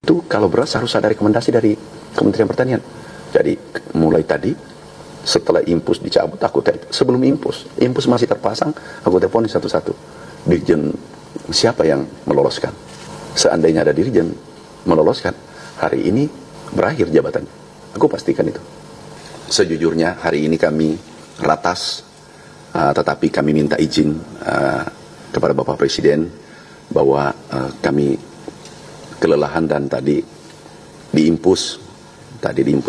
Itu kalau beras harus ada rekomendasi dari Kementerian Pertanian. Jadi mulai tadi setelah impus dicabut, aku sebelum impus masih terpasang, aku teleponin satu-satu. Dirjen siapa yang meloloskan? Seandainya ada dirjen meloloskan, hari ini berakhir jabatannya. Aku pastikan itu. Sejujurnya hari ini kami ratas, tetapi kami minta izin kepada Bapak Presiden bahwa kami kelelahan dan tadi diimpus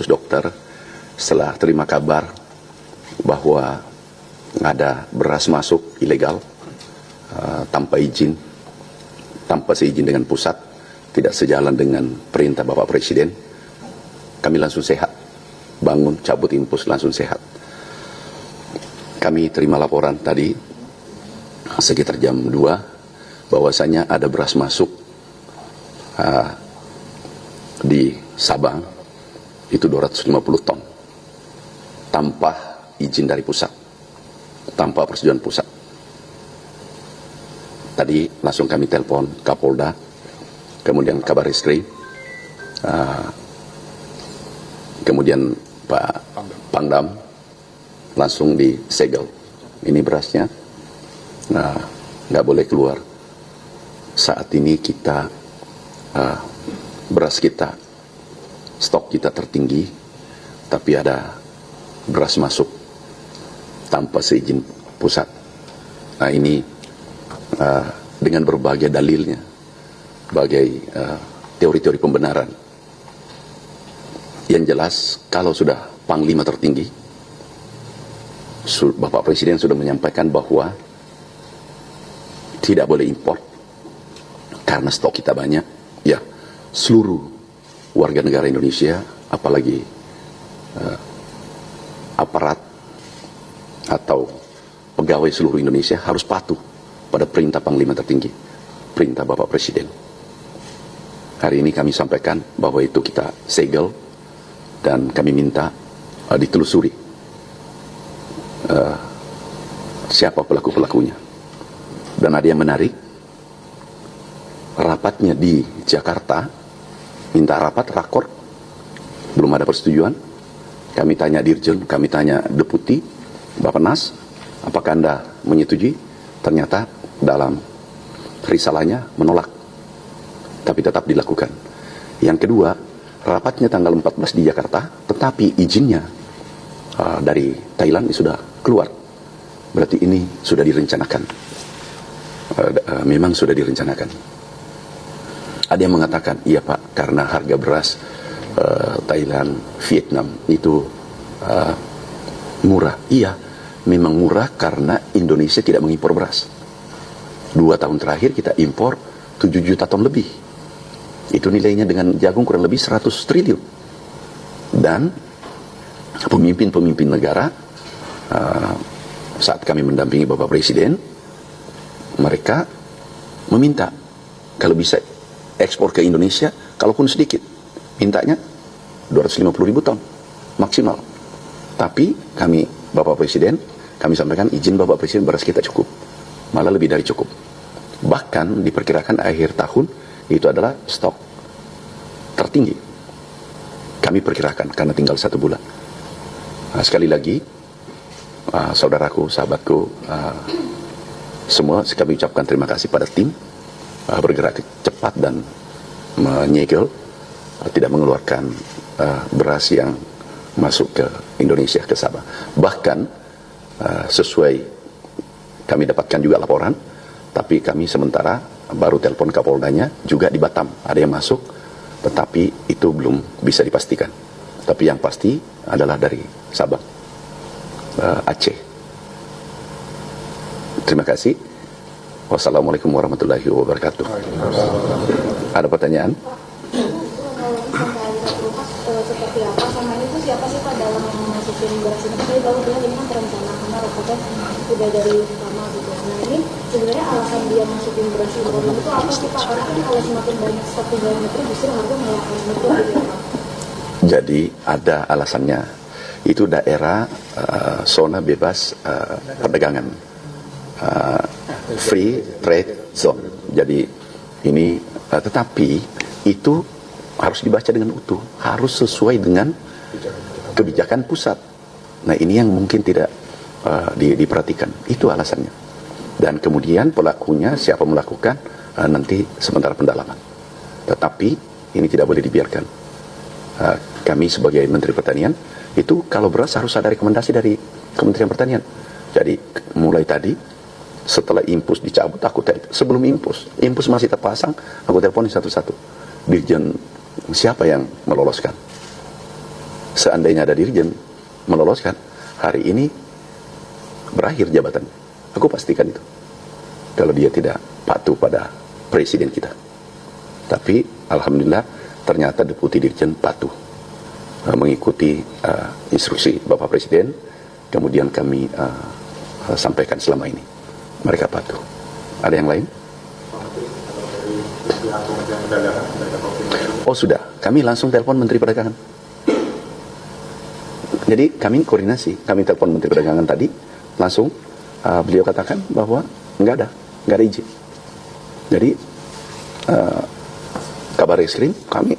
dokter setelah terima kabar bahwa ada beras masuk ilegal tanpa izin, tanpa seizin dengan pusat, tidak sejalan dengan perintah Bapak Presiden. Kami langsung sehat, bangun, cabut impus, langsung sehat. Kami terima laporan tadi sekitar jam 2 bahwasanya ada beras masuk di Sabang itu 250 ton tanpa izin dari pusat, tanpa persetujuan pusat. Tadi langsung kami telepon Kapolda, kemudian Kabarreskrim, kemudian Pak Pangdam, langsung disegel. Ini berasnya, nggak boleh keluar. Saat ini kita beras kita, stok kita tertinggi, tapi ada beras masuk tanpa seizin pusat. Nah ini dengan berbagai dalilnya, berbagai teori-teori pembenaran. Yang jelas kalau sudah Panglima tertinggi, Bapak Presiden sudah menyampaikan bahwa tidak boleh impor karena stok kita banyak. Ya, seluruh warga negara Indonesia, apalagi aparat atau pegawai seluruh Indonesia harus patuh pada perintah Panglima tertinggi, perintah Bapak Presiden. Hari ini kami sampaikan bahwa itu kita segel dan kami minta ditelusuri siapa pelaku-pelakunya. Dan ada yang menarik, rapatnya di Jakarta, minta rapat, rakor, belum ada persetujuan. Kami tanya Dirjen, kami tanya Deputi, Bappenas, apakah Anda menyetujui? Ternyata dalam risalahnya menolak, tapi tetap dilakukan. Yang kedua, rapatnya tanggal 14 di Jakarta, tetapi izinnya dari Thailand sudah keluar. Berarti ini sudah direncanakan. Memang sudah direncanakan. Ada yang mengatakan, iya Pak, karena harga beras Thailand, Vietnam itu murah. Iya, memang murah karena Indonesia tidak mengimpor beras. 2 tahun terakhir kita impor 7 juta ton lebih. Itu nilainya dengan jagung kurang lebih 100 triliun. Dan pemimpin-pemimpin negara saat kami mendampingi Bapak Presiden, mereka meminta kalau bisa ekspor ke Indonesia, kalaupun sedikit, mintanya 250.000 ton maksimal. Tapi kami, Bapak Presiden, kami sampaikan izin Bapak Presiden, beras kita cukup, malah lebih dari cukup. Bahkan diperkirakan akhir tahun itu adalah stok tertinggi. Kami perkirakan karena tinggal 1 bulan. Sekali lagi, saudaraku, sahabatku, semua kami ucapkan terima kasih pada tim bergerak cepat dan menyegel, tidak mengeluarkan beras yang masuk ke Indonesia, ke Sabah. Bahkan sesuai kami dapatkan juga laporan, tapi kami sementara baru telepon Kapoldanya juga di Batam ada yang masuk, tetapi itu belum bisa dipastikan. Tapi yang pasti adalah dari Sabang, Aceh. Terima kasih. Wassalamualaikum warahmatullahi wabarakatuh. Ada pertanyaan? Seperti apa sama itu siapa sih Pak dalam memasukin beras ini? Saya baru bilang ini kan terencana karena rapatnya sudah dari lama gitu. Nah ini sebenarnya alasan dia masukin beras impor itu apa sih Pak? Karena kan kalau semakin banyak stok dalam negeri justru harga malah akan betul gitu Pak. Jadi ada alasannya. Itu daerah zona bebas perdagangan, free trade zone. Jadi ini tetapi itu harus dibaca dengan utuh, harus sesuai dengan kebijakan pusat. Nah, ini yang mungkin tidak diperhatikan. Itu alasannya. Dan kemudian pelakunya, siapa melakukan, nanti sementara pendalaman. Tetapi ini tidak boleh dibiarkan. Kami sebagai Menteri Pertanian, itu kalau beras harus ada rekomendasi dari Kementerian Pertanian. Jadi mulai tadi, setelah impus dicabut, aku sebelum impus masih terpasang, aku teleponin satu-satu. Dirjen siapa yang meloloskan? Seandainya ada dirjen meloloskan, hari ini berakhir jabatannya. Aku pastikan itu. Kalau dia tidak patuh pada presiden kita. Tapi alhamdulillah ternyata Deputi Dirjen patuh mengikuti instruksi Bapak Presiden. Kemudian kami sampaikan selama ini. Mereka patuh. Ada yang lain? Oh sudah, kami langsung telepon Menteri Perdagangan. Jadi kami koordinasi, kami telepon Menteri Perdagangan tadi, langsung beliau katakan bahwa nggak ada izin. Jadi kabar eskrim,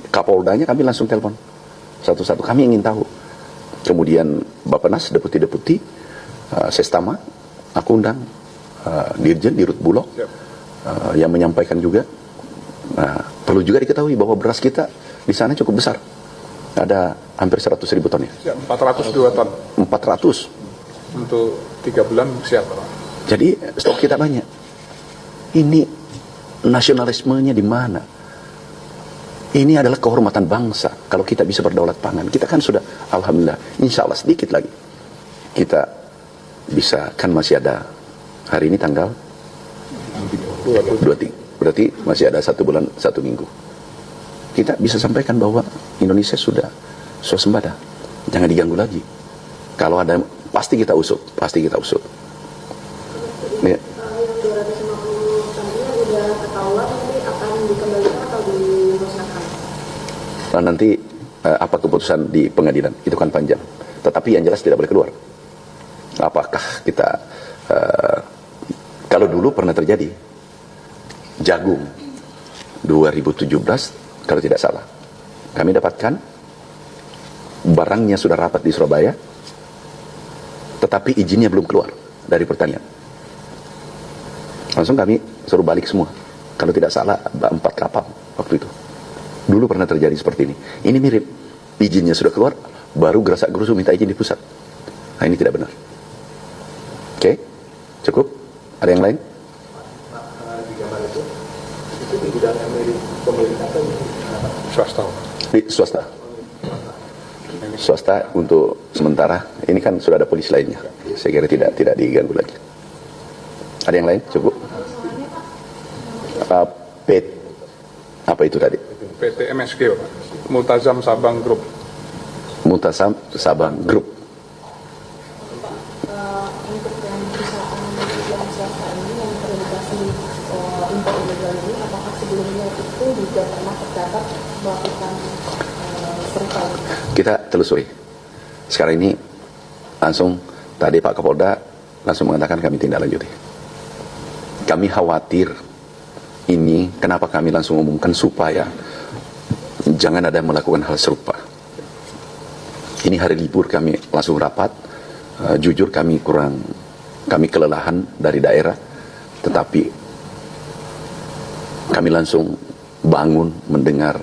Kapoldanya kami langsung telepon satu-satu. Kami ingin tahu. Kemudian Bappenas, deputi-deputi, Sestama, aku undang Dirjen, Dirut Bulog, yang menyampaikan juga. Perlu juga diketahui bahwa beras kita di sana cukup besar. Ada hampir 100.000 ton ya. 402 ton. 400. Untuk 3 bulan siap, Pak. Jadi stok kita banyak. Ini nasionalismenya di mana? Ini adalah kehormatan bangsa. Kalau kita bisa berdaulat pangan, kita kan sudah, alhamdulillah, insya Allah sedikit lagi kita bisa, kan masih ada hari ini tanggal 23, berarti masih ada 1 bulan 1 minggu. Kita bisa sampaikan bahwa Indonesia sudah swasembada, jangan diganggu lagi. Kalau ada, pasti kita usut. Ya. Yang 250 tadinya udah ketahuan, nanti akan dikembalikan atau dimusnahkan? Nanti apa keputusan di pengadilan, itu kan panjang. Tetapi yang jelas tidak boleh keluar. Apakah kita, kalau dulu pernah terjadi, jagung 2017, kalau tidak salah, kami dapatkan barangnya sudah rapat di Surabaya, tetapi izinnya belum keluar dari pertanian. Langsung kami suruh balik semua. Kalau tidak salah 4 kapal waktu itu. Dulu pernah terjadi seperti ini. Ini mirip, izinnya sudah keluar, baru gerasak-gerusu minta izin di pusat. Nah, ini tidak benar. Oke, cukup? Ada yang lain? Di gambar itu di bidangnya milik pemerintah atau Swasta. Di swasta. Swasta untuk sementara. Ini kan sudah ada polisi lainnya. Saya kira tidak diganggu lagi. Ada yang lain? Cukup. Apa itu tadi? PT MSG, Pak. Multazam Sabang Group. Multazam Sabang Group. Untuk yang perusahaan yang swasta ini yang terindikasi impor ilegal ini, apakah sebelumnya itu juga pernah tercatat melakukan serupa? Kita telusuri. Sekarang ini langsung tadi Pak Kapolda langsung mengatakan kami tindak lanjuti. Kami khawatir ini, kenapa kami langsung umumkan supaya jangan ada melakukan hal serupa. Ini hari libur kami langsung rapat. Jujur kami kelelahan dari daerah, tetapi kami langsung bangun mendengar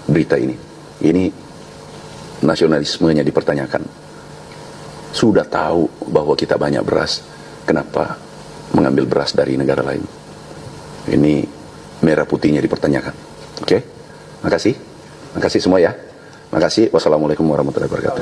berita ini. Ini nasionalismenya dipertanyakan. Sudah tahu bahwa kita banyak beras, kenapa mengambil beras dari negara lain? Ini merah putihnya dipertanyakan. Oke? Makasih semua ya. Makasih. Wassalamualaikum warahmatullahi wabarakatuh.